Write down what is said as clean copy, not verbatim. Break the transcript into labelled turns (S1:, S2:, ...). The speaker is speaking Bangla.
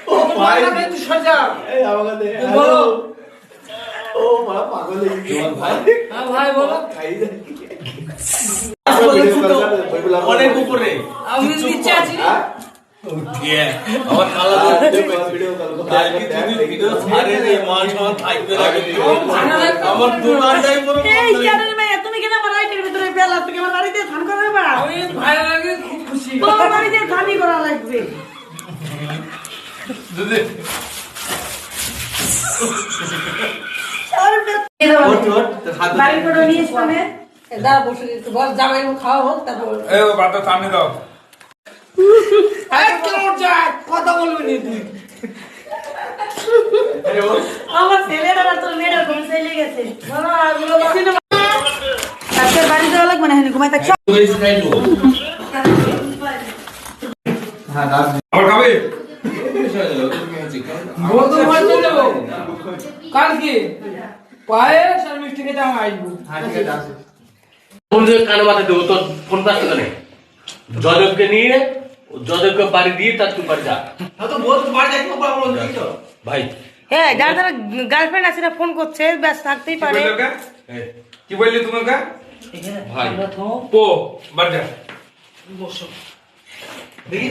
S1: ও ভাই তুই সজা এই আমাকে দে বলো ও বড় পাগল হয়ে গেল ভাই
S2: হ্যাঁ ভাই বলো
S1: খাই যায়
S2: অনেক উপরে আমি নিচে আছি দিয়ে আমার কালা
S1: ভিডিও কল
S2: কালকে তুমি ভিডিও ছাড়ে রে মান সমান থাকবে না আমার দোকানটাই পুরো
S3: এই জানেন ভাই তুমি কেন আমার রাইটের ভিতরে বেলা থেকে আমার বাড়িতে ধান করা বা
S2: আমি ভাই লাগে খুব খুশি
S3: তোমার বাড়িতে ধানই করা লাগবে
S2: দুদে
S3: বাড়ি করে নিয়ে সামনে দাঁড়া বসে একটু বস জামাই খাওয়া হোক তারপর
S2: এই বাটা সামনে দাও
S3: কথা বলবি নি তুই আমার ছেলেরা আর তোর মেয়েরা ঘুম চলে গেছে বলো এগুলো আজকে বাড়ি যাওয়া লাগবে না ঘুমাই থাকছ
S1: হ্যাঁ দাস
S2: আর খাবে বলতো মারতে যাব কাল কি পায়েস আর মিষ্টি খেতে আমি আসবো
S1: হ্যাঁ ঠিক আছে দাস
S4: ফোন দিয়ে কানে মাথা দেবো তোর ফোন পাচ্ছে কেন জয়দেবকে নিয়ে জয়দেবকে বাড়ি দিয়ে তার তুই বাড়ি যা
S2: তো বলতো বাড়ি যাই তো বলো তো
S4: ভাই
S3: হ্যাঁ যার যারা গার্লফ্রেন্ড আছে না ফোন করছে ব্যস্ত থাকতেই পারে
S2: কি বললি তোমাকে
S4: ভাই
S2: পো বাড়ি যা বসো দেখি